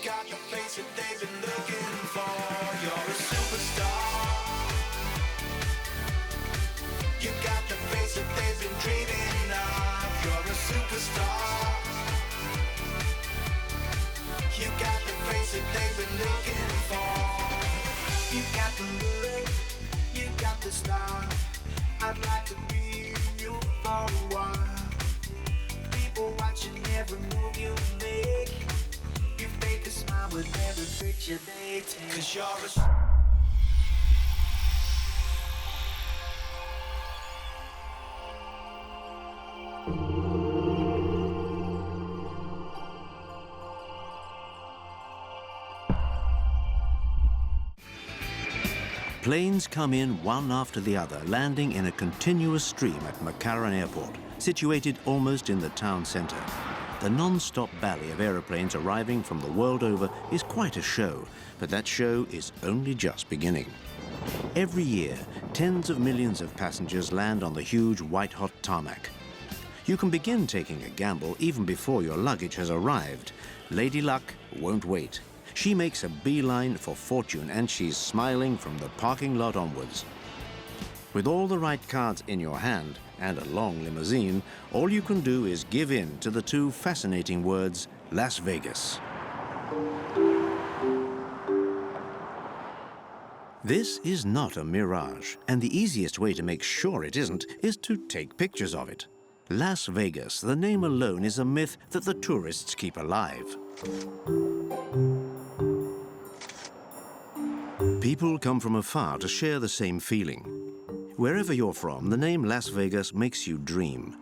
got the face that they've been looking for. You're a superstar. You got the face that they've been dreaming of. You're a superstar. You got the face that they've been looking for. You got the look, you got the style. I'd like to be you for a while. People watching every move you make. You fake a smile with every picture they take. 'Cause you're a Planes come in one after the other, landing in a continuous stream at McCarran Airport, situated almost in the town centre. The non-stop ballet of aeroplanes arriving from the world over is quite a show, but that show is only just beginning. Every year, tens of millions of passengers land on the huge white-hot tarmac. You can begin taking a gamble even before your luggage has arrived. Lady Luck won't wait. She makes a beeline for fortune, and she's smiling from the parking lot onwards. With all the right cards in your hand and a long limousine, all you can do is give in to the two fascinating words, Las Vegas. This is not a mirage, and the easiest way to make sure it isn't is to take pictures of it. Las Vegas, the name alone, is a myth that the tourists keep alive. People come from afar to share the same feeling. Wherever you're from, the name Las Vegas makes you dream.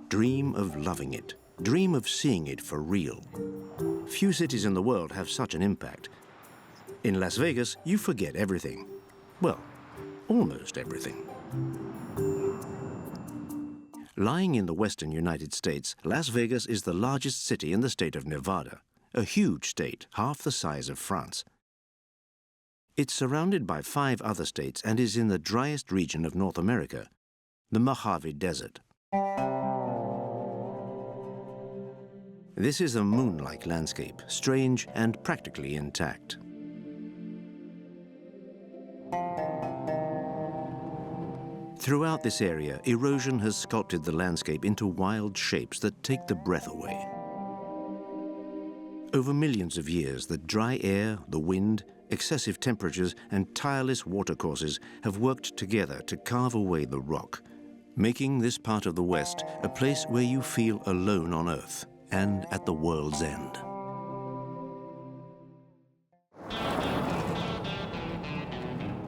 Dream of loving it. Dream of seeing it for real. Few cities in the world have such an impact. In Las Vegas, you forget everything. Well, almost everything. Lying in the western United States, Las Vegas is the largest city in the state of Nevada, a huge state, half the size of France. It's surrounded by 5 other states and is in the driest region of North America, the Mojave Desert. This is a moon-like landscape, strange and practically intact. Throughout this area, erosion has sculpted the landscape into wild shapes that take the breath away. Over millions of years, the dry air, the wind, excessive temperatures, and tireless watercourses have worked together to carve away the rock, making this part of the West a place where you feel alone on Earth and at the world's end.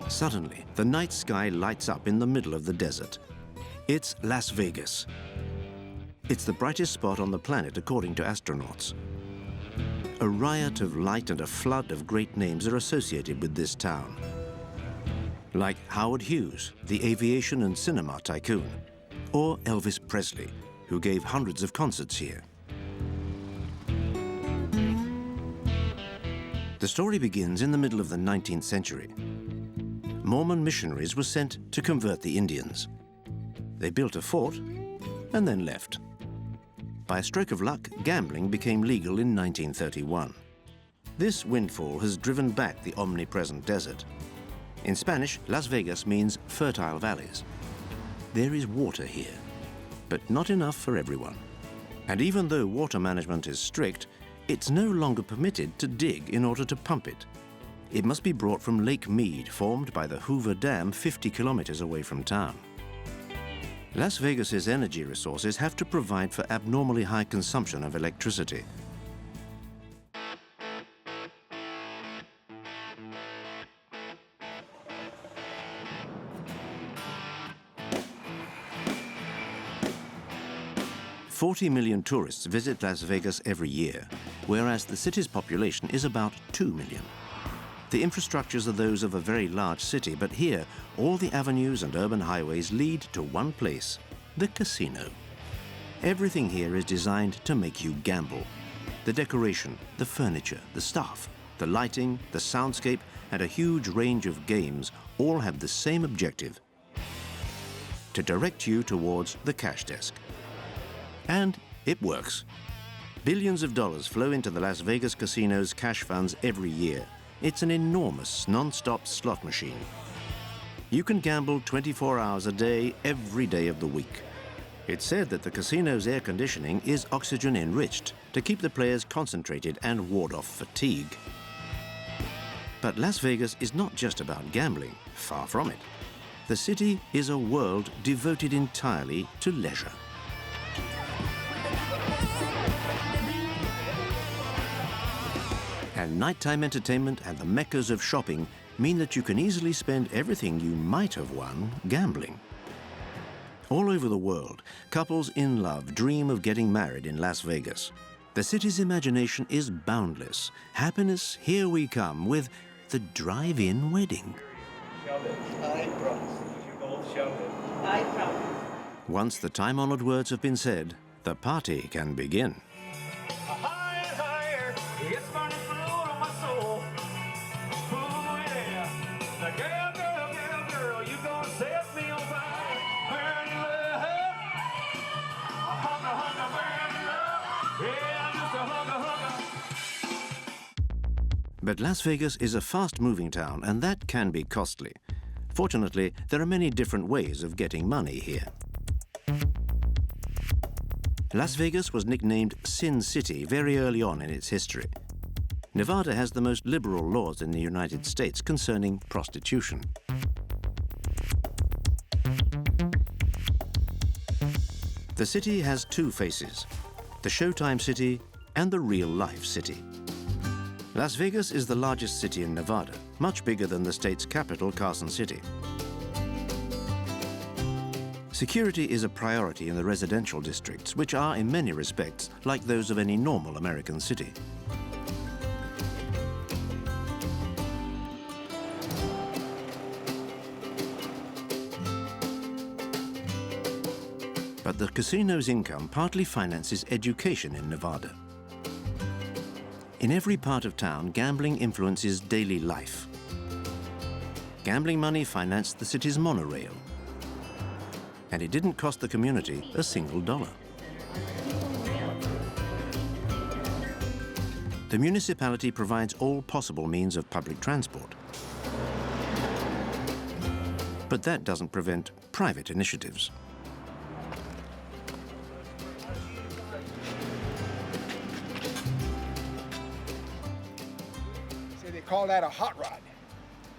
Suddenly, the night sky lights up in the middle of the desert. It's Las Vegas. It's the brightest spot on the planet, according to astronauts. A riot of light and a flood of great names are associated with this town. Like Howard Hughes, the aviation and cinema tycoon, or Elvis Presley, who gave hundreds of concerts here. The story begins in the middle of the 19th century. Mormon missionaries were sent to convert the Indians. They built a fort and then left. By a stroke of luck, gambling became legal in 1931. This windfall has driven back the omnipresent desert. In Spanish, Las Vegas means fertile valleys. There is water here, but not enough for everyone. And even though water management is strict, it's no longer permitted to dig in order to pump it. It must be brought from Lake Mead, formed by the Hoover Dam 50 kilometers away from town. Las Vegas's energy resources have to provide for abnormally high consumption of electricity. "40 million tourists visit Las Vegas every year, whereas the city's population is about 2 million. The infrastructures are those of a very large city, but here, all the avenues and urban highways lead to one place, the casino. Everything here is designed to make you gamble. The decoration, the furniture, the staff, the lighting, the soundscape, and a huge range of games all have the same objective: to direct you towards the cash desk. And it works. Billions of dollars flow into the Las Vegas casino's cash funds every year. It's an enormous, non-stop slot machine. You can gamble 24 hours a day, every day of the week. It's said that the casino's air conditioning is oxygen-enriched to keep the players concentrated and ward off fatigue. But Las Vegas is not just about gambling, far from it. The city is a world devoted entirely to leisure. And nighttime entertainment and the meccas of shopping mean that you can easily spend everything you might have won gambling. All over the world, couples in love dream of getting married in Las Vegas. The city's imagination is boundless. Happiness, here we come with the drive-in wedding. I promise. You both show it. I promise. Once the time-honored words have been said, the party can begin. Higher and higher, it's burning through on my soul. Ooh, yeah. Now, girl, girl, girl, girl, you gonna set me on fire. Burning love. Hugger, hugger, burning love. Yeah, I'm just a hugger, hugger. But Las Vegas is a fast-moving town, and that can be costly. Fortunately, there are many different ways of getting money here. Las Vegas was nicknamed Sin City very early on in its history. Nevada has the most liberal laws in the United States concerning prostitution. The city has two faces, the Showtime City and the real-life city. Las Vegas is the largest city in Nevada, much bigger than the state's capital, Carson City. Security is a priority in the residential districts, which are, in many respects, like those of any normal American city. But the casino's income partly finances education in Nevada. In every part of town, gambling influences daily life. Gambling money financed the city's monorail, and it didn't cost the community a single dollar. The municipality provides all possible means of public transport. But that doesn't prevent private initiatives. They call that a hot rod.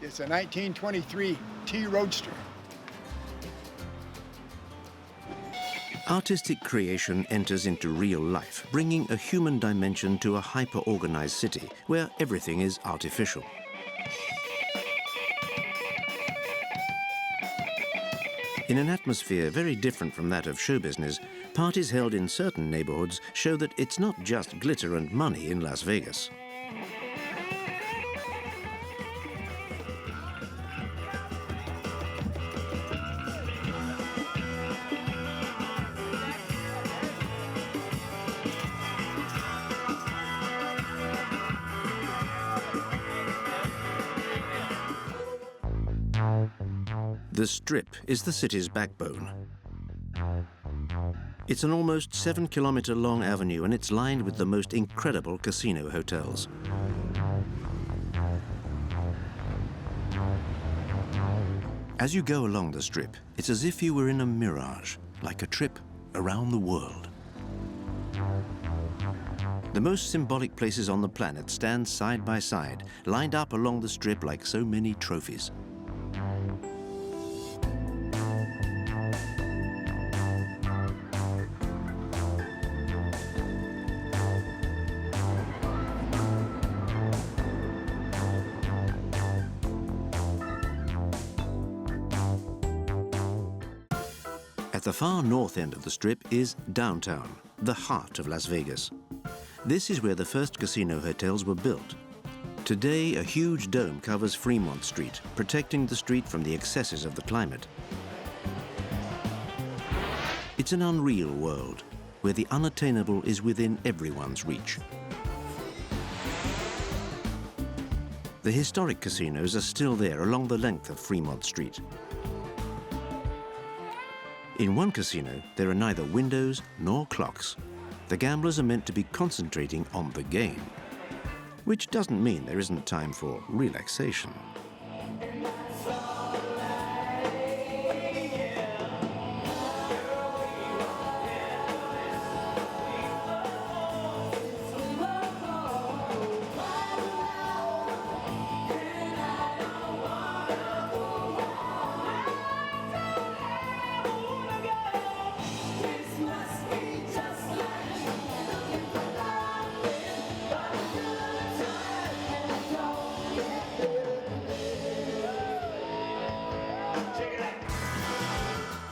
It's a 1923 T Roadster. Artistic creation enters into real life, bringing a human dimension to a hyper-organized city where everything is artificial. In an atmosphere very different from that of show business, parties held in certain neighborhoods show that it's not just glitter and money in Las Vegas. The Strip is the city's backbone. It's an almost 7-kilometer-long avenue, and it's lined with the most incredible casino hotels. As you go along the Strip, it's as if you were in a mirage, like a trip around the world. The most symbolic places on the planet stand side by side, lined up along the Strip like so many trophies. At the far north end of the Strip is downtown, the heart of Las Vegas. This is where the first casino hotels were built. Today, a huge dome covers Fremont Street, protecting the street from the excesses of the climate. It's an unreal world, where the unattainable is within everyone's reach. The historic casinos are still there along the length of Fremont Street. In one casino, there are neither windows nor clocks. the gamblers are meant to be concentrating on the game, which doesn't mean there isn't time for relaxation.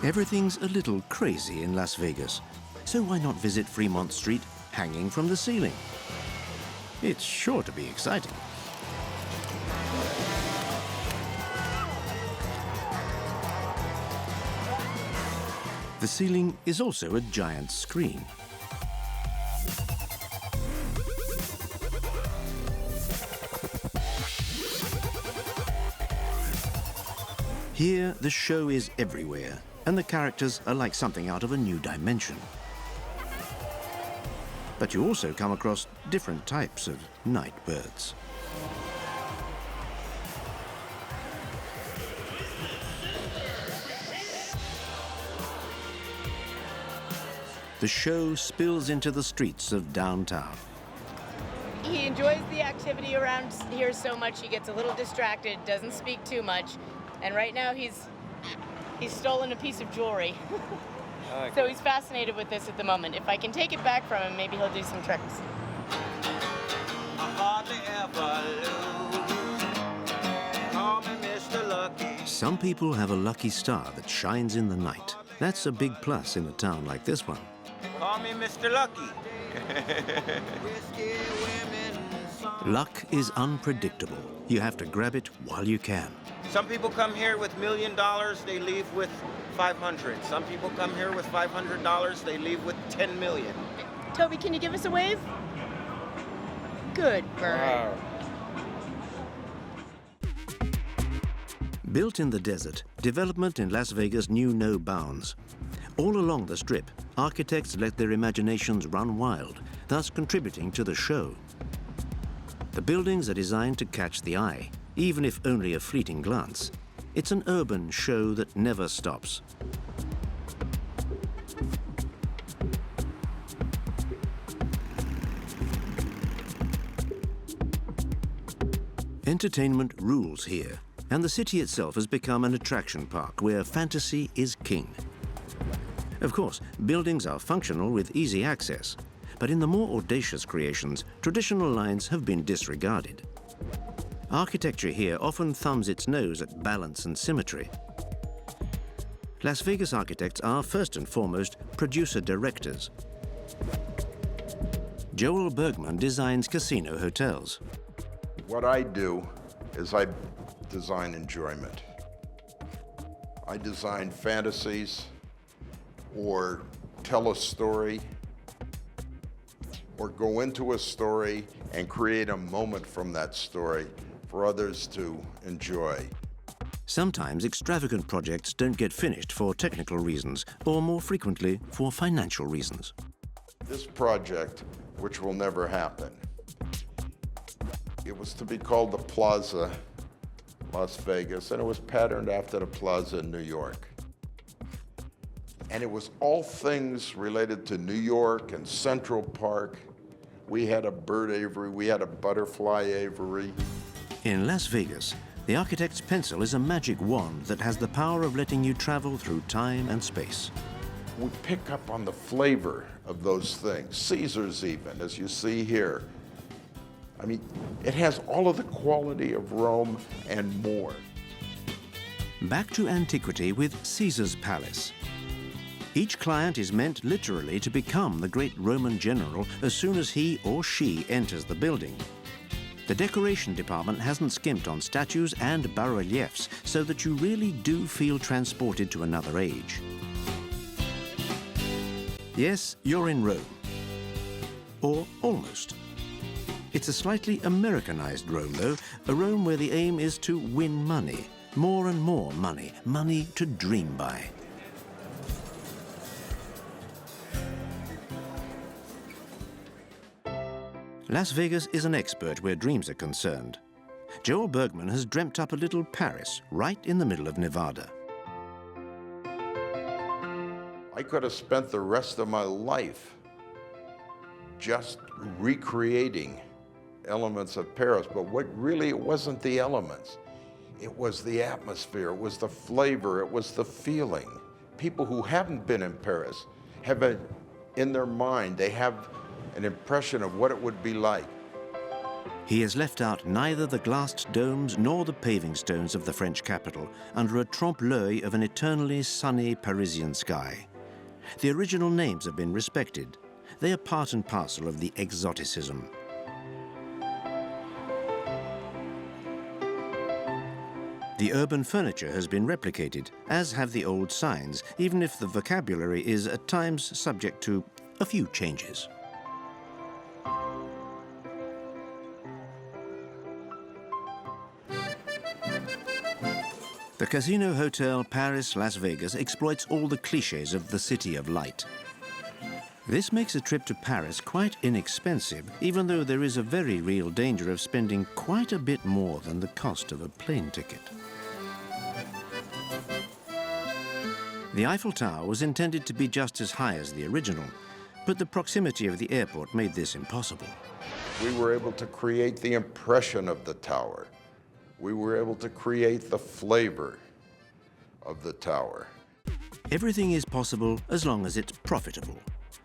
Everything's a little crazy in Las Vegas, so why not visit Fremont Street hanging from the ceiling? It's sure to be exciting. The ceiling is also a giant screen. Here, the show is everywhere, and the characters are like something out of a new dimension. But you also come across different types of night birds. The show spills into the streets of downtown. He enjoys the activity around here so much he gets a little distracted, doesn't speak too much, and right now he's stolen a piece of jewelry. So he's fascinated with this at the moment. If I can take it back from him, maybe he'll do some tricks. Some people have a lucky star that shines in the night. That's a big plus in a town like this one. Call me Mr. Lucky. Luck is unpredictable. You have to grab it while you can. Some people come here with $1 million, they leave with 500. Some people come here with $500, they leave with 10 million. Toby, can you give us a wave? Good bird. Wow. Built in the desert, development in Las Vegas knew no bounds. All along the Strip, architects let their imaginations run wild, thus contributing to the show. The buildings are designed to catch the eye, even if only a fleeting glance. It's an urban show that never stops. Entertainment rules here, and the city itself has become an attraction park where fantasy is king. Of course, buildings are functional with easy access, but in the more audacious creations, traditional lines have been disregarded. Architecture here often thumbs its nose at balance and symmetry. Las Vegas architects are first and foremost producer-directors. Joel Bergman designs casino hotels. What I do is I design enjoyment. I design fantasies or tell a story or go into a story and create a moment from that story for others to enjoy. Sometimes extravagant projects don't get finished for technical reasons, or more frequently, for financial reasons. This project, which will never happen, it was to be called the Plaza Las Vegas, and it was patterned after the Plaza in New York. And it was all things related to New York and Central Park. We had a bird aviary, we had a butterfly aviary. In Las Vegas, the architect's pencil is a magic wand that has the power of letting you travel through time and space. We pick up on the flavor of those things. Caesar's even, as you see here. I mean, it has all of the quality of Rome and more. Back to antiquity with Caesar's Palace. Each client is meant literally to become the great Roman general as soon as he or she enters the building. The decoration department hasn't skimped on statues and bas-reliefs so that you really do feel transported to another age. Yes, you're in Rome. Or almost. It's a slightly Americanized Rome, though, a Rome where the aim is to win money, more and more money, money to dream by. Las Vegas is an expert where dreams are concerned. Joel Bergman has dreamt up a little Paris right in the middle of Nevada. I could have spent the rest of my life just recreating elements of Paris, but what really, it wasn't the elements. It was the atmosphere, it was the flavor, it was the feeling. People who haven't been in Paris have in their mind, they have an impression of what it would be like. He has left out neither the glassed domes nor the paving stones of the French capital under a trompe-l'oeil of an eternally sunny Parisian sky. The original names have been respected. They are part and parcel of the exoticism. The urban furniture has been replicated, as have the old signs, even if the vocabulary is at times subject to a few changes. The Casino Hotel Paris Las Vegas exploits all the clichés of the City of Light. This makes a trip to Paris quite inexpensive, even though there is a very real danger of spending quite a bit more than the cost of a plane ticket. The Eiffel Tower was intended to be just as high as the original, but the proximity of the airport made this impossible. We were able to create the impression of the tower. We were able to create the flavor of the tower. Everything is possible as long as it's profitable.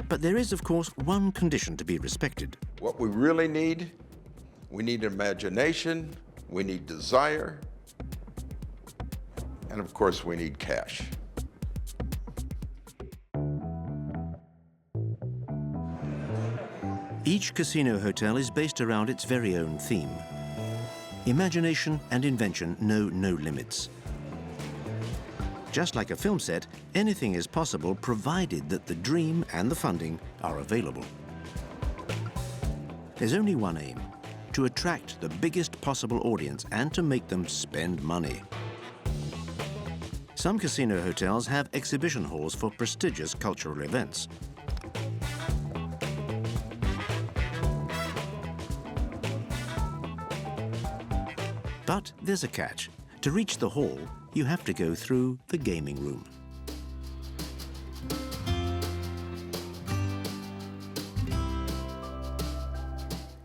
But there is, of course, one condition to be respected. What we really need, we need imagination, we need desire, and of course we need cash. Each casino hotel is based around its very own theme. Imagination and invention know no limits. Just like a film set, anything is possible provided that the dream and the funding are available. There's only one aim: to attract the biggest possible audience and to make them spend money. Some casino hotels have exhibition halls for prestigious cultural events. But there's a catch. To reach the hall, you have to go through the gaming room.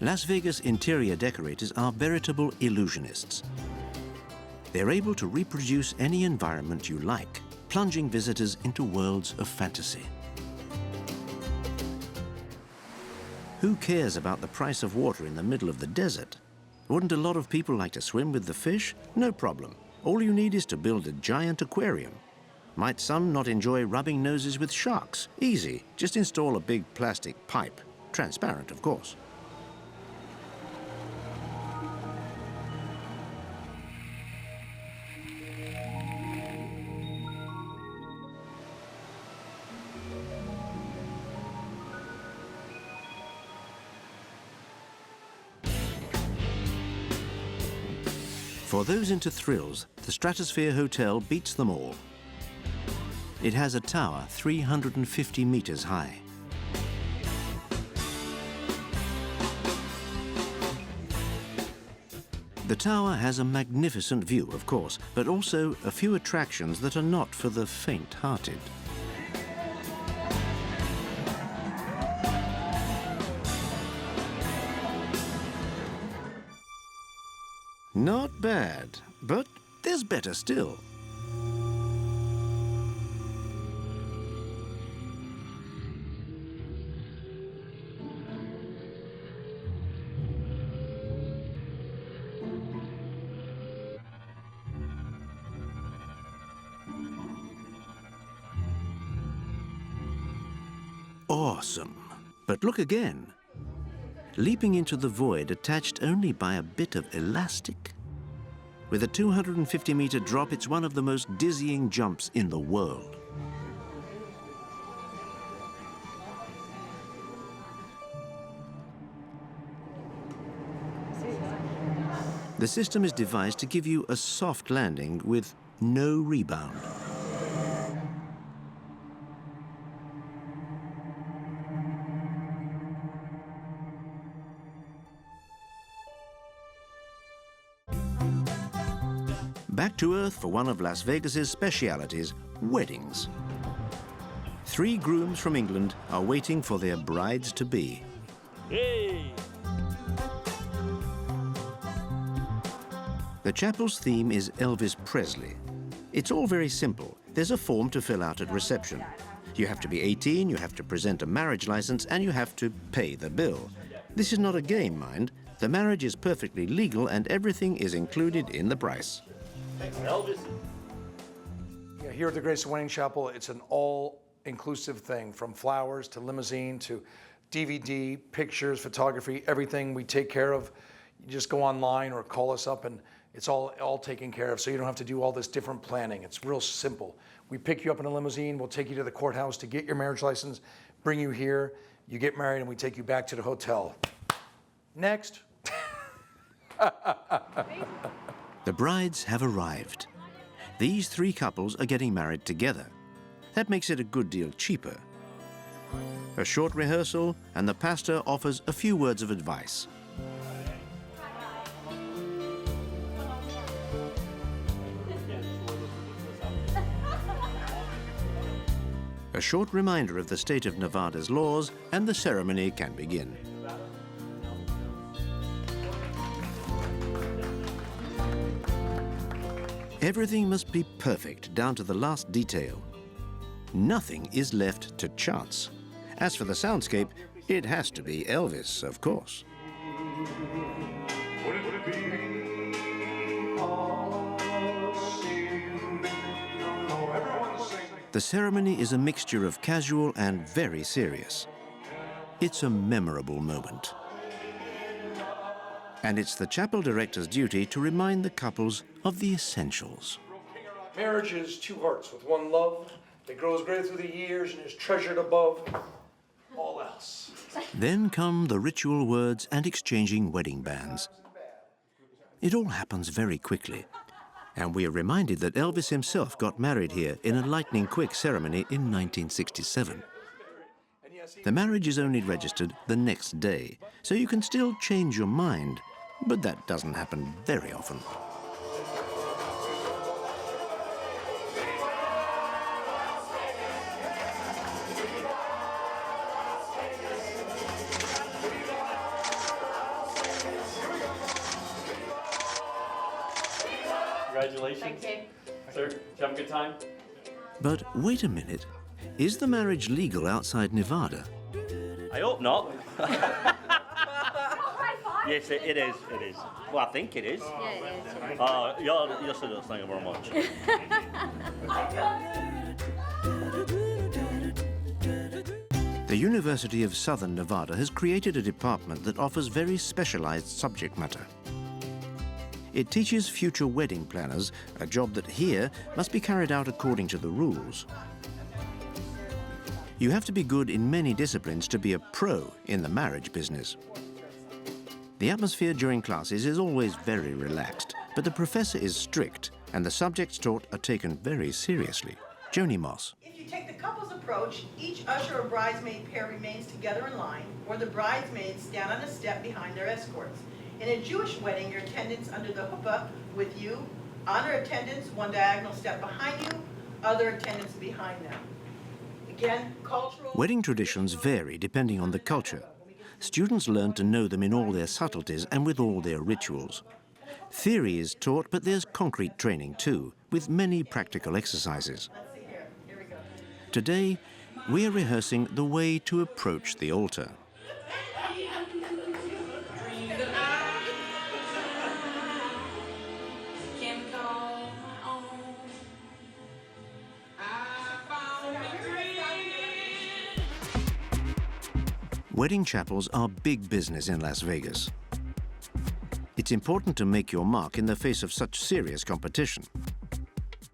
Las Vegas interior decorators are veritable illusionists. They're able to reproduce any environment you like, plunging visitors into worlds of fantasy. Who cares about the price of water in the middle of the desert? Wouldn't a lot of people like to swim with the fish? No problem. All you need is to build a giant aquarium. Might some not enjoy rubbing noses with sharks? Easy. Just install a big plastic pipe. Transparent, of course. For those into thrills, the Stratosphere Hotel beats them all. It has a tower 350 meters high. The tower has a magnificent view, of course, but also a few attractions that are not for the faint-hearted. Not bad, but there's better still. Awesome. But look again. Leaping into the void attached only by a bit of elastic. With a 250-meter drop, it's one of the most dizzying jumps in the world. The system is devised to give you a soft landing with no rebound. Back to earth for one of Las Vegas's specialities, weddings. 3 grooms from England are waiting for their brides-to-be. Hey! The chapel's theme is Elvis Presley. It's all very simple. There's a form to fill out at reception. You have to be 18, you have to present a marriage license, and you have to pay the bill. This is not a game, mind. The marriage is perfectly legal and everything is included in the price. Elvis. Yeah, here at the Grace Wedding Chapel, it's an all-inclusive thing, from flowers to limousine to DVD, pictures, photography, everything we take care of. You just go online or call us up and it's all taken care of, so you don't have to do all this different planning. It's real simple. We pick you up in a limousine, we'll take you to the courthouse to get your marriage license, bring you here, you get married, and we take you back to the hotel. Next. The brides have arrived. These 3 couples are getting married together. That makes it a good deal cheaper. A short rehearsal, and the pastor offers a few words of advice. A short reminder of the state of Nevada's laws, and the ceremony can begin. Everything must be perfect, down to the last detail. Nothing is left to chance. As for the soundscape, it has to be Elvis, of course. The ceremony is a mixture of casual and very serious. It's a memorable moment. And it's the chapel director's duty to remind the couples of the essentials. Marriage is 2 hearts with one love that grows greater through the years and is treasured above all else. Then come the ritual words and exchanging wedding bands. It all happens very quickly. And we are reminded that Elvis himself got married here in a lightning-quick ceremony in 1967. The marriage is only registered the next day, so you can still change your mind, but that doesn't happen very often. Congratulations. Thank Sir, did you have a good time? But wait a minute. Is the marriage legal outside Nevada? I hope not. Yes, it is. It is. Well, I think it is. Yeah, it is. Yes, it is. Thank you very much. The University of Southern Nevada has created a department that offers very specialized subject matter. It teaches future wedding planners a job that here must be carried out according to the rules. You have to be good in many disciplines to be a pro in the marriage business. The atmosphere during classes is always very relaxed, but the professor is strict and the subjects taught are taken very seriously. Joni Moss. If you take the couple's approach, each usher or bridesmaid pair remains together in line, or the bridesmaids stand on a step behind their escorts. In a Jewish wedding, your attendants under the huppah with you, honor attendants one diagonal step behind you, other attendants behind them. Again, cultural... Wedding traditions vary depending on the culture. Students learn to know them in all their subtleties and with all their rituals. Theory is taught, but there's concrete training too, with many practical exercises. Let's see here. Here we go. Today, we are rehearsing the way to approach the altar. Wedding chapels are big business in Las Vegas. It's important to make your mark in the face of such serious competition.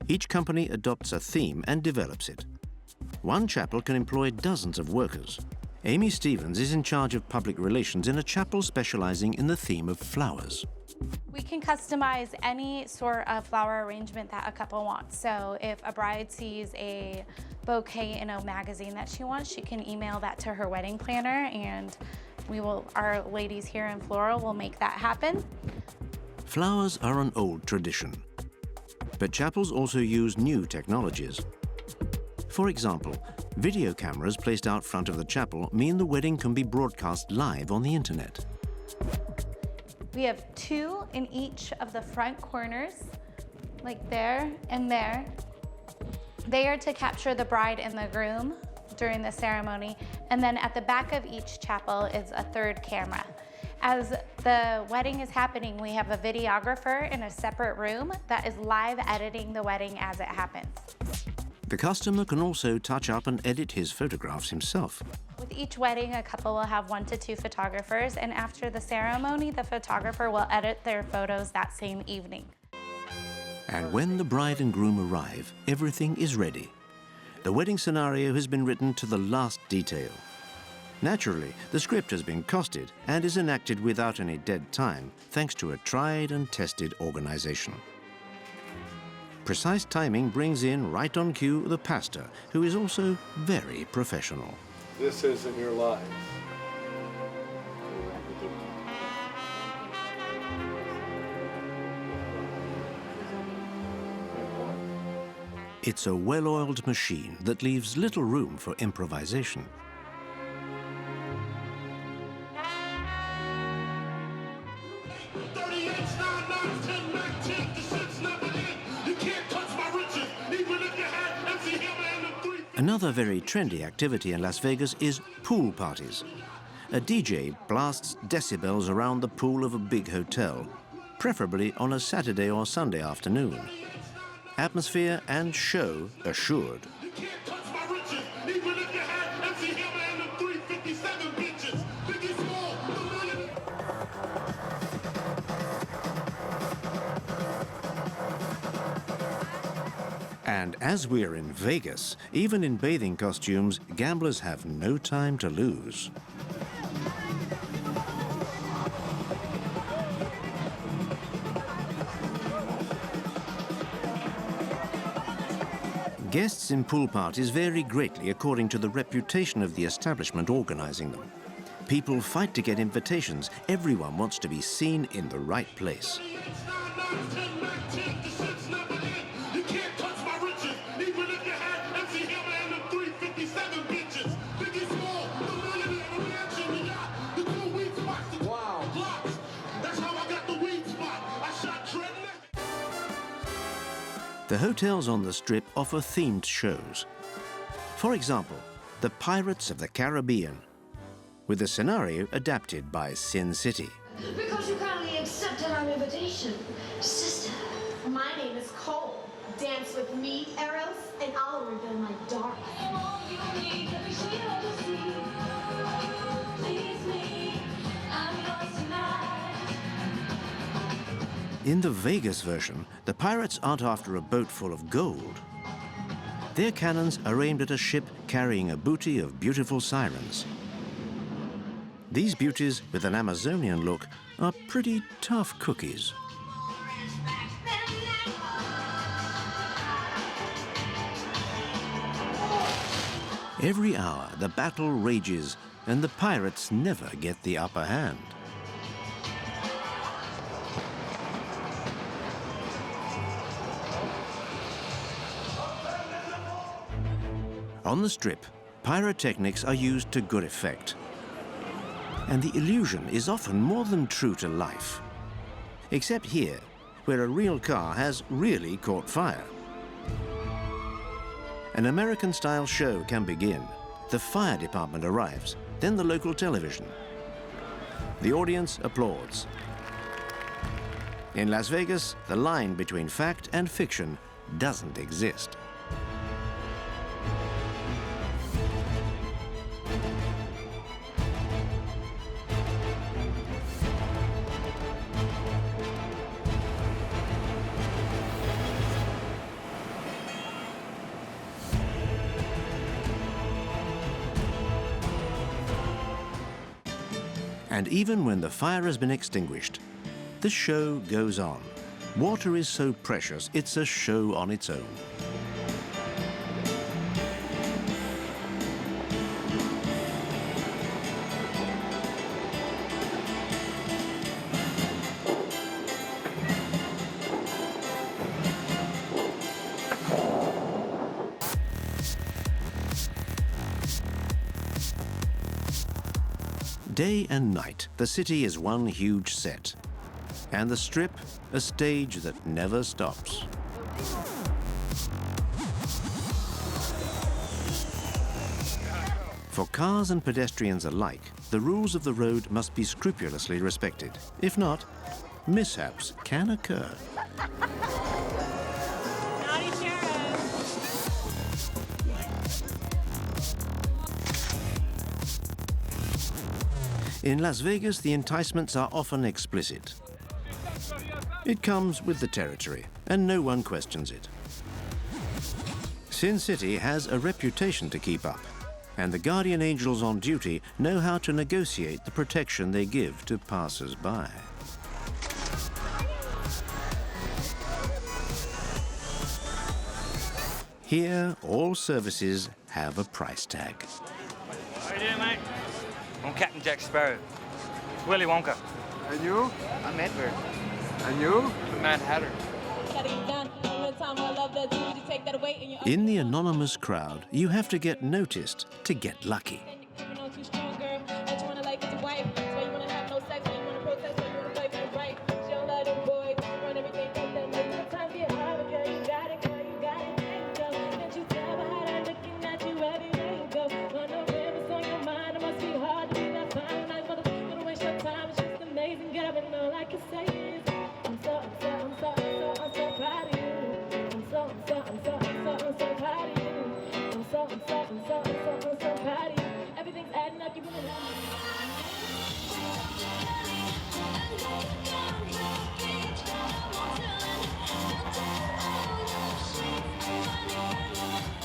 Each company adopts a theme and develops it. One chapel can employ dozens of workers. Amy Stevens is in charge of public relations in a chapel specializing in the theme of flowers. We can customize any sort of flower arrangement that a couple wants. So if a bride sees a bouquet in a magazine that she wants, she can email that to her wedding planner, and our ladies here in Floral will make that happen. Flowers are an old tradition. But chapels also use new technologies. For example, video cameras placed out front of the chapel mean the wedding can be broadcast live on the internet. We have 2 in each of the front corners, like there and there. They are to capture the bride and the groom during the ceremony. And then at the back of each chapel is a 3rd camera. As the wedding is happening, we have a videographer in a separate room that is live editing the wedding as it happens. The customer can also touch up and edit his photographs himself. With each wedding, a couple will have 1 to 2 photographers, and after the ceremony, the photographer will edit their photos that same evening. And when the bride and groom arrive, everything is ready. The wedding scenario has been written to the last detail. Naturally, the script has been costed and is enacted without any dead time, thanks to a tried and tested organization. Precise timing brings in, right on cue, the pastor, who is also very professional. This isn't your life. It's a well-oiled machine that leaves little room for improvisation. Another very trendy activity in Las Vegas is pool parties. A DJ blasts decibels around the pool of a big hotel, preferably on a Saturday or Sunday afternoon. Atmosphere and show assured. And as we're in Vegas, even in bathing costumes, gamblers have no time to lose. Guests in pool parties vary greatly according to the reputation of the establishment organizing them. People fight to get invitations. Everyone wants to be seen in the right place. The hotels on the Strip offer themed shows. For example, the Pirates of the Caribbean, with the scenario adapted by Sin City. Because you kindly accepted our invitation. Sister, my name is Cole. Dance with me, Eros, and I'll reveal my dark. In the Vegas version, the pirates aren't after a boat full of gold. Their cannons are aimed at a ship carrying a booty of beautiful sirens. These beauties, with an Amazonian look, are pretty tough cookies. Every hour, the battle rages, and the pirates never get the upper hand. On the Strip, pyrotechnics are used to good effect. And the illusion is often more than true to life. Except here, where a real car has really caught fire. An American-style show can begin. The fire department arrives, then the local television. The audience applauds. In Las Vegas, the line between fact and fiction doesn't exist. And even when the fire has been extinguished, the show goes on. Water is so precious, it's a show on its own. Day and night, the city is one huge set. And the Strip, a stage that never stops. For cars and pedestrians alike, the rules of the road must be scrupulously respected. If not, mishaps can occur. In Las Vegas, the enticements are often explicit. It comes with the territory, and no one questions it. Sin City has a reputation to keep up, and the guardian angels on duty know how to negotiate the protection they give to passers-by. Here, all services have a price tag. How you doing, mate? I'm Captain Jack Sparrow. Willy Wonka. And you? I'm Edward. And you? The Mad Hatter. In the anonymous crowd, you have to get noticed to get lucky.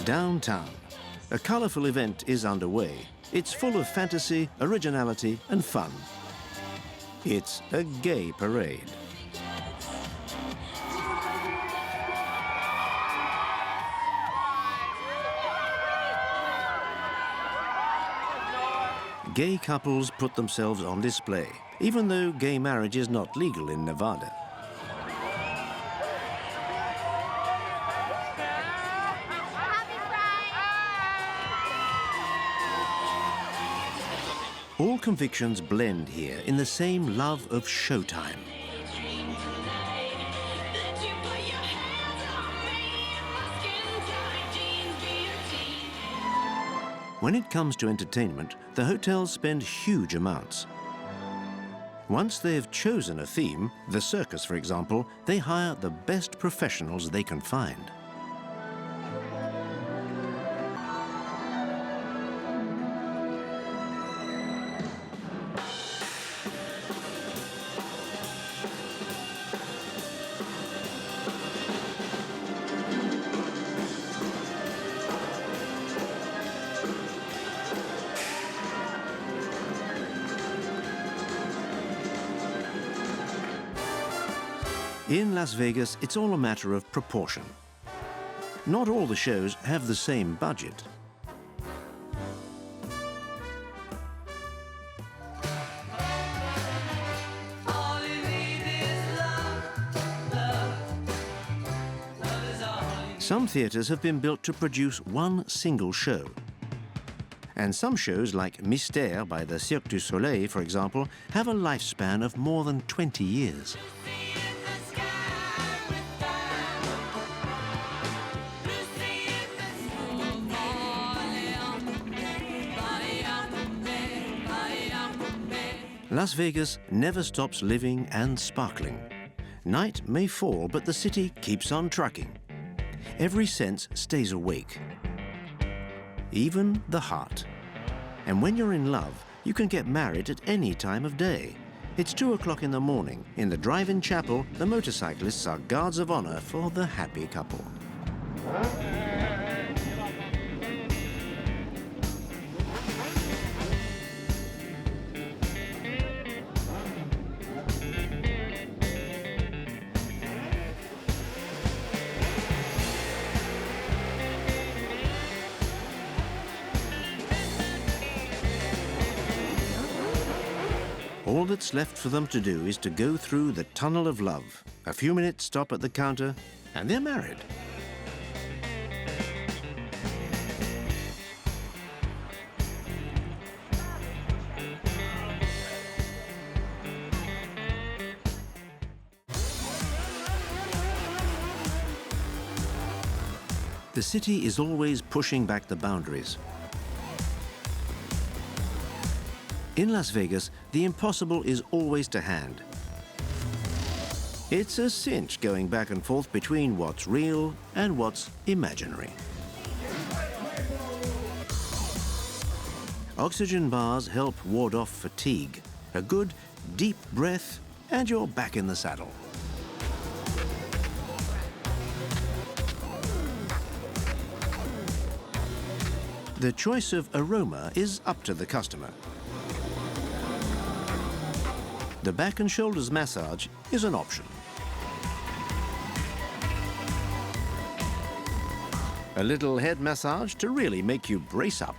Downtown, a colorful event is underway. It's full of fantasy, originality, and fun. It's a gay parade. Gay couples put themselves on display, even though gay marriage is not legal in Nevada. All convictions blend here in the same love of showtime. When it comes to entertainment, the hotels spend huge amounts. Once they have chosen a theme, the circus for example, they hire the best professionals they can find. In Las Vegas, it's all a matter of proportion. Not all the shows have the same budget. Some theatres have been built to produce one single show. And some shows, like Mystère by the Cirque du Soleil, for example, have a lifespan of more than 20 years. Las Vegas never stops living and sparkling. Night may fall, but the city keeps on trucking. Every sense stays awake, even the heart. And when you're in love, you can get married at any time of day. It's 2 o'clock in the morning. In the drive-in chapel, the motorcyclists are guards of honor for the happy couple. All that's left for them to do is to go through the tunnel of love. A few minutes stop at the counter, and they're married. The city is always pushing back the boundaries. In Las Vegas, the impossible is always to hand. It's a cinch going back and forth between what's real and what's imaginary. Oxygen bars help ward off fatigue. A good, deep breath, and you're back in the saddle. The choice of aroma is up to the customer. The back and shoulders massage is an option. A little head massage to really make you brace up.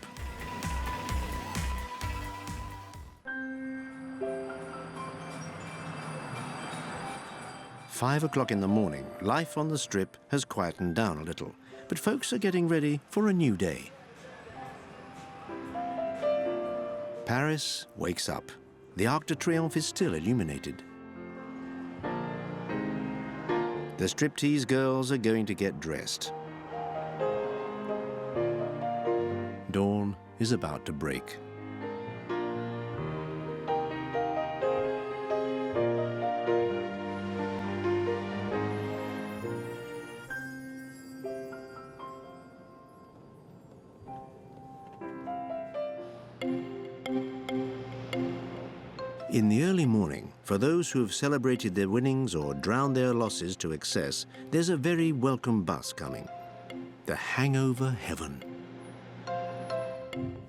Five o'clock in the morning, life on the Strip has quietened down a little, but folks are getting ready for a new day. Paris wakes up. The Arc de Triomphe is still illuminated. The striptease girls are going to get dressed. Dawn is about to break. In the early morning, for those who have celebrated their winnings or drowned their losses to excess, there's a very welcome bus coming. The hangover heaven.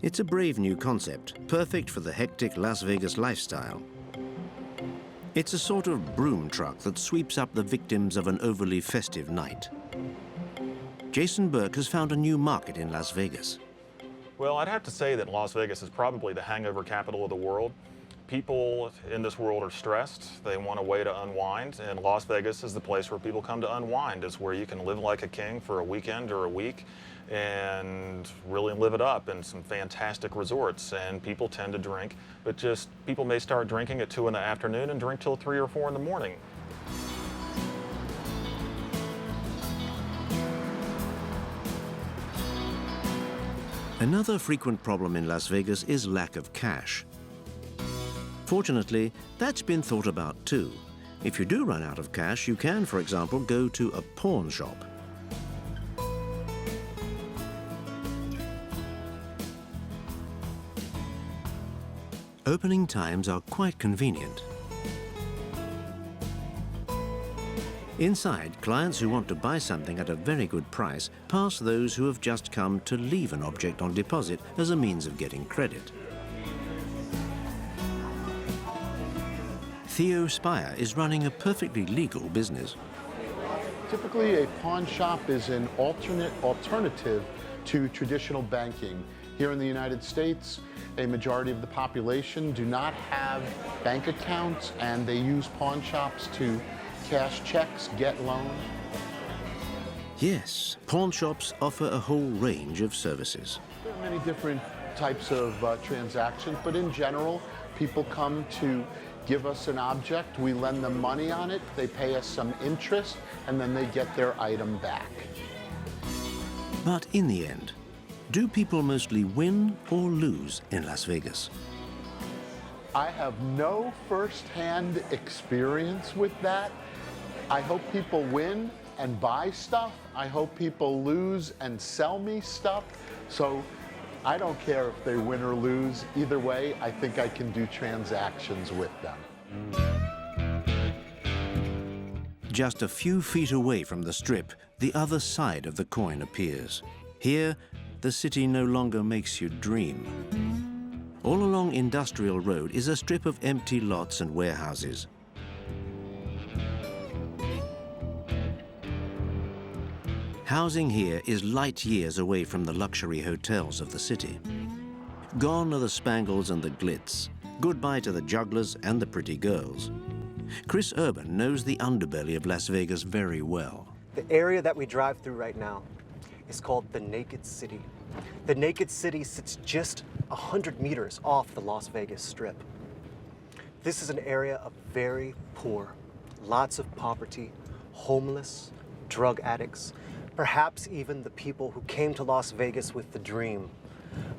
It's a brave new concept, perfect for the hectic Las Vegas lifestyle. It's a sort of broom truck that sweeps up the victims of an overly festive night. Jason Burke has found a new market in Las Vegas. Well, I'd have to say that Las Vegas is probably the hangover capital of the world. People in this world are stressed. They want a way to unwind, and Las Vegas is the place where people come to unwind. It's where you can live like a king for a weekend or a week and really live it up in some fantastic resorts. And people tend to drink, but just people may start drinking at 2 in the afternoon and drink till 3 or 4 in the morning. Another frequent problem in Las Vegas is lack of cash. Fortunately, that's been thought about too. If you do run out of cash, you can, for example, go to a pawn shop. Opening times are quite convenient. Inside, clients who want to buy something at a very good price pass those who have just come to leave an object on deposit as a means of getting credit. Theo Spire is running a perfectly legal business. Typically, a pawn shop is an alternative to traditional banking. Here in the United States, a majority of the population do not have bank accounts, and they use pawn shops to cash checks, get loans. Yes, pawn shops offer a whole range of services. There are many different types of transactions, but in general, people come to give us an object, we lend them money on it, they pay us some interest, and then they get their item back. But in the end, do people mostly win or lose in Las Vegas? I have no first-hand experience with that. I hope people win and buy stuff. I hope people lose and sell me stuff. So I don't care if they win or lose. Either way, I think I can do transactions with them. Just a few feet away from the Strip, the other side of the coin appears. Here, the city no longer makes you dream. All along Industrial Road is a strip of empty lots and warehouses. Housing here is light years away from the luxury hotels of the city. Gone are the spangles and the glitz. Goodbye to the jugglers and the pretty girls. Chris Urban knows the underbelly of Las Vegas very well. The area that we drive through right now is called the Naked City. The Naked City sits just 100 meters off the Las Vegas Strip. This is an area of very poor, lots of poverty, homeless, drug addicts, Perhaps even the people who came to Las Vegas with the dream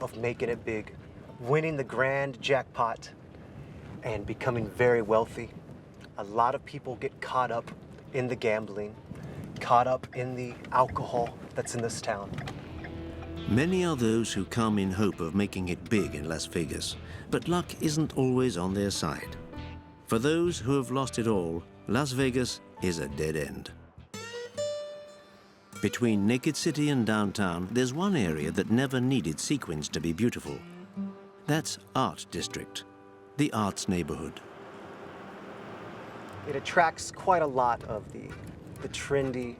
of making it big, winning the grand jackpot, and becoming very wealthy. A lot of people get caught up in the gambling, caught up in the alcohol that's in this town. Many are those who come in hope of making it big in Las Vegas, but luck isn't always on their side. For those who have lost it all, Las Vegas is a dead end. Between Naked City and downtown, there's one area that never needed sequins to be beautiful. That's Art District, the arts neighborhood. It attracts quite a lot of the trendy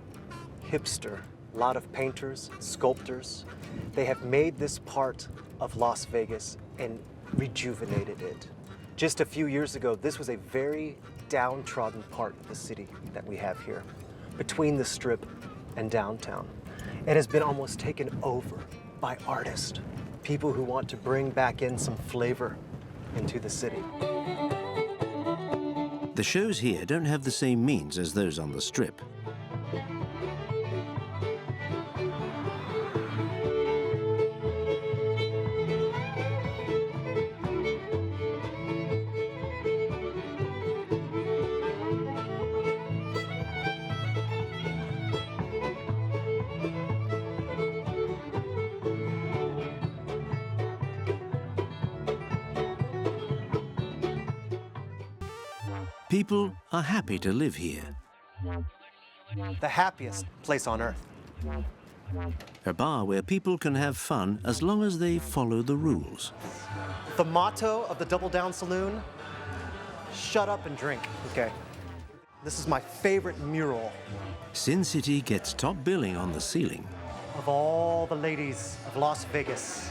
hipster. A lot of painters, sculptors. They have made this part of Las Vegas and rejuvenated it. Just a few years ago, this was a very downtrodden part of the city that we have here, between the Strip and downtown. It has been almost taken over by artists, people who want to bring back in some flavor into the city. The shows here don't have the same means as those on the Strip. People are happy to live here. The happiest place on earth. A bar where people can have fun as long as they follow the rules. The motto of the Double Down Saloon, shut up and drink, okay? This is my favorite mural. Sin City gets top billing on the ceiling. Of all the ladies of Las Vegas.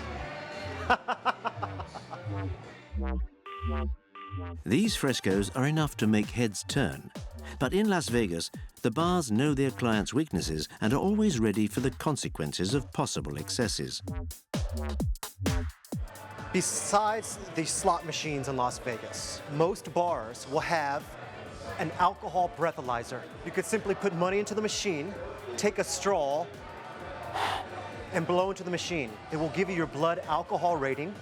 These frescoes are enough to make heads turn. But in Las Vegas, the bars know their clients' weaknesses and are always ready for the consequences of possible excesses. Besides the slot machines in Las Vegas, most bars will have an alcohol breathalyzer. You could simply put money into the machine, take a straw, and blow into the machine. It will give you your blood alcohol rating.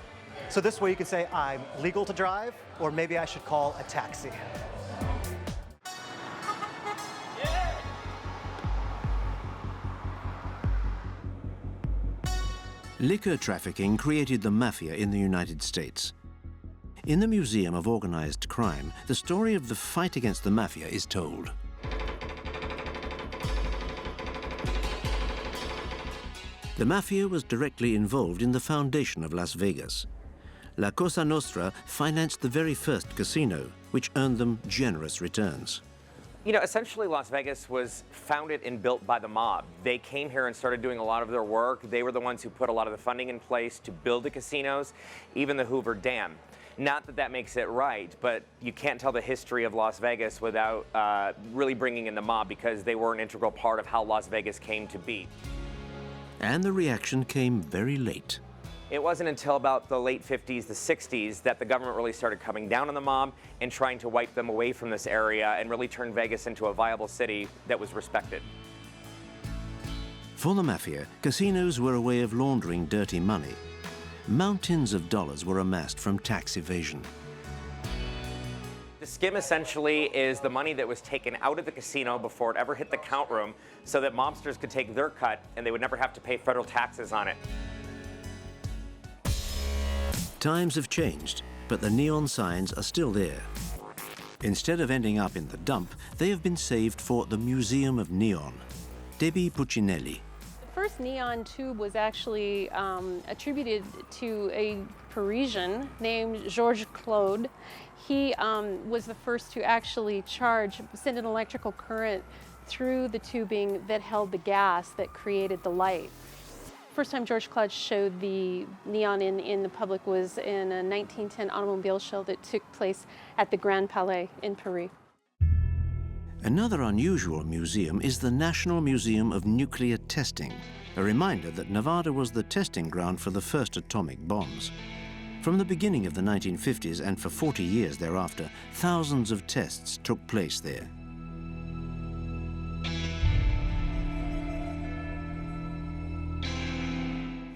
So this way you can say, I'm legal to drive, or maybe I should call a taxi. Liquor trafficking created the mafia in the United States. In the Museum of Organized Crime, the story of the fight against the mafia is told. The mafia was directly involved in the foundation of Las Vegas. La Cosa Nostra financed the very first casino, which earned them generous returns. You know, essentially Las Vegas was founded and built by the mob. They came here and started doing a lot of their work. They were the ones who put a lot of the funding in place to build the casinos, even the Hoover Dam. Not that that makes it right, but you can't tell the history of Las Vegas without really bringing in the mob, because they were an integral part of how Las Vegas came to be. And the reaction came very late. It wasn't until about the late 50s, the 60s, that the government really started coming down on the mob and trying to wipe them away from this area and really turn Vegas into a viable city that was respected. For the mafia, casinos were a way of laundering dirty money. Mountains of dollars were amassed from tax evasion. The skim essentially is the money that was taken out of the casino before it ever hit the count room, so that mobsters could take their cut and they would never have to pay federal taxes on it. Times have changed, but the neon signs are still there. Instead of ending up in the dump, they have been saved for the Museum of Neon. Debbie Puccinelli. The first neon tube was actually attributed to a Parisian named Georges Claude. He was the first to actually send an electrical current through the tubing that held the gas that created the light. First time Georges Claude showed the neon in the public was in a 1910 automobile show that took place at the Grand Palais in Paris. Another unusual museum is the National Museum of Nuclear Testing, a reminder that Nevada was the testing ground for the first atomic bombs. From the beginning of the 1950s and for 40 years thereafter, thousands of tests took place there.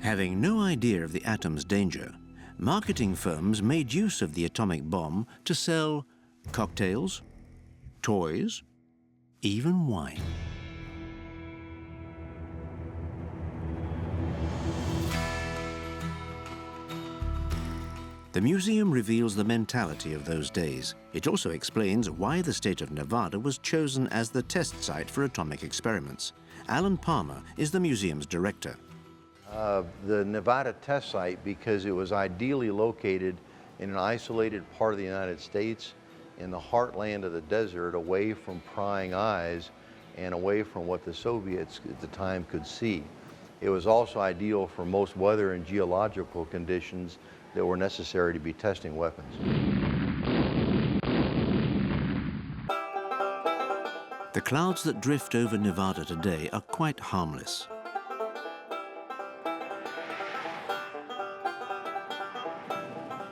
Having no idea of the atom's danger, marketing firms made use of the atomic bomb to sell cocktails, toys, even wine. The museum reveals the mentality of those days. It also explains why the state of Nevada was chosen as the test site for atomic experiments. Alan Palmer is the museum's director. The Nevada test site, because it was ideally located in an isolated part of the United States, in the heartland of the desert, away from prying eyes and away from what the Soviets at the time could see. It was also ideal for most weather and geological conditions that were necessary to be testing weapons. The clouds that drift over Nevada today are quite harmless.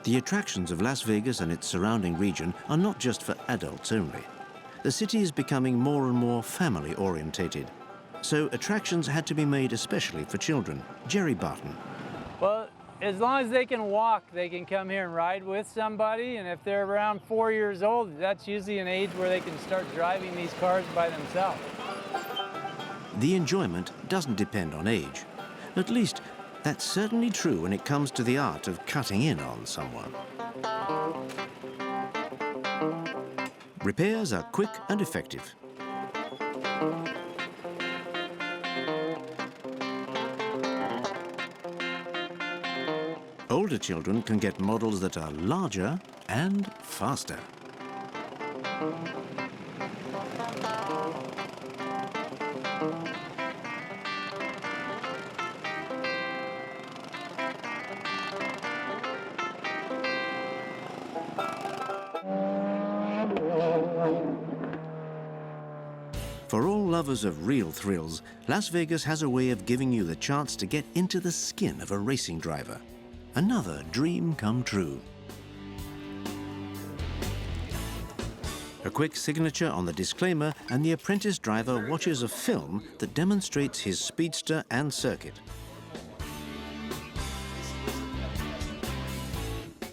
The attractions of Las Vegas and its surrounding region are not just for adults only. The city is becoming more and more family-orientated. So attractions had to be made especially for children. Jerry Barton. Well, as long as they can walk, they can come here and ride with somebody. And if they're around 4 years old, that's usually an age where they can start driving these cars by themselves. The enjoyment doesn't depend on age. At least, that's certainly true when it comes to the art of cutting in on someone. Repairs are quick and effective. Older children can get models that are larger and faster. For all lovers of real thrills, Las Vegas has a way of giving you the chance to get into the skin of a racing driver. Another dream come true. A quick signature on the disclaimer, and the apprentice driver watches a film that demonstrates his speedster and circuit.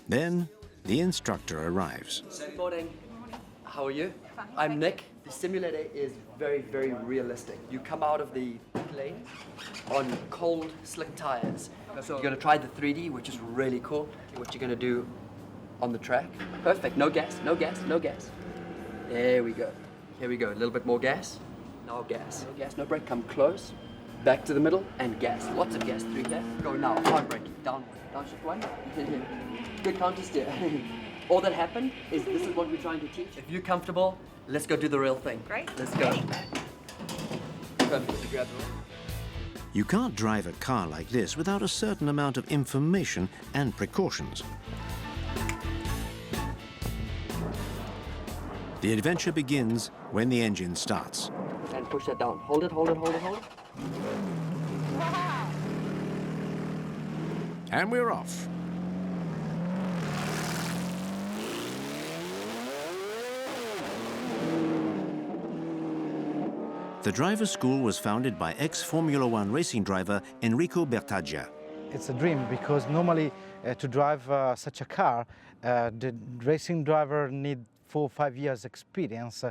Then, the instructor arrives. Good morning. How are you? I'm Nick. The simulator is very, very realistic. You come out of the lane on cold, slick tires. So you're going to try the 3D, which is really cool. What you're going to do on the track. Perfect. No gas, no gas, no gas. There we go. Here we go. A little bit more gas. No gas. No gas, no brake. Come close. Back to the middle and gas. Lots of gas. 3 gas. Go now. Hard brake. Down. Downshift 1. Good counter steer. All that happened is this is what we're trying to teach. If you're comfortable, let's go do the real thing. Great. Let's go. Perfect. Grab the You can't drive a car like this without a certain amount of information and precautions. The adventure begins when the engine starts. And push that down. Hold it, hold it, hold it, hold it. And we're off. The driver's school was founded by ex-Formula One racing driver Enrico Bertaggia. It's a dream because normally to drive such a car, the racing driver need 4 or 5 years experience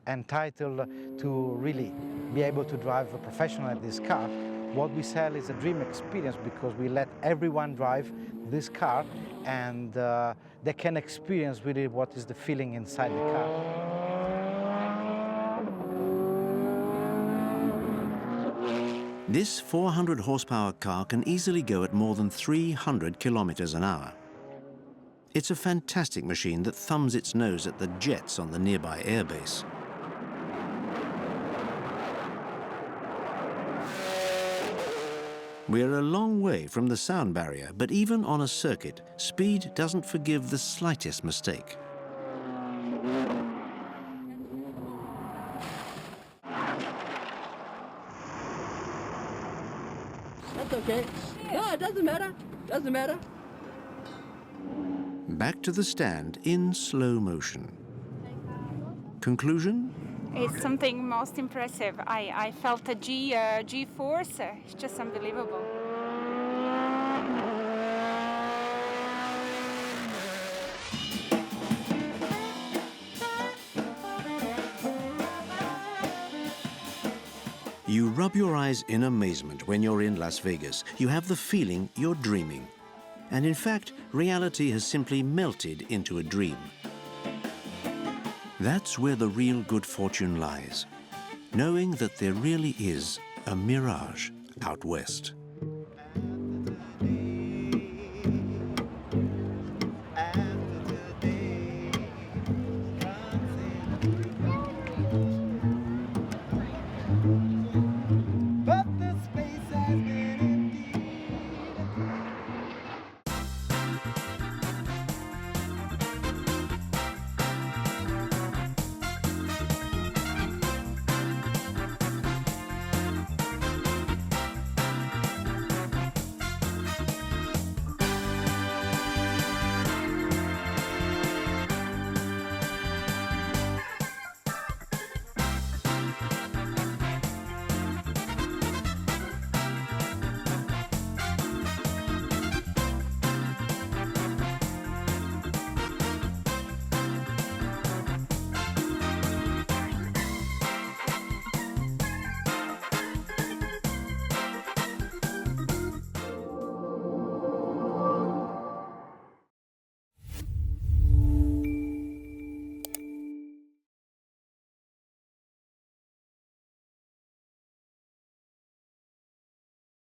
entitled to really be able to drive professionally this car. What we sell is a dream experience because we let everyone drive this car and they can experience really what is the feeling inside the car. This 400 horsepower car can easily go at more than 300 kilometers an hour. It's a fantastic machine that thumbs its nose at the jets on the nearby airbase. We're a long way from the sound barrier, but even on a circuit, speed doesn't forgive the slightest mistake. That's okay. No, it doesn't matter. Doesn't matter. Back to the stand in slow motion. Conclusion? It's something most impressive. I felt a G-force. It's just unbelievable. You rub your eyes in amazement when you're in Las Vegas. You have the feeling you're dreaming. And in fact, reality has simply melted into a dream. That's where the real good fortune lies, knowing that there really is a mirage out west.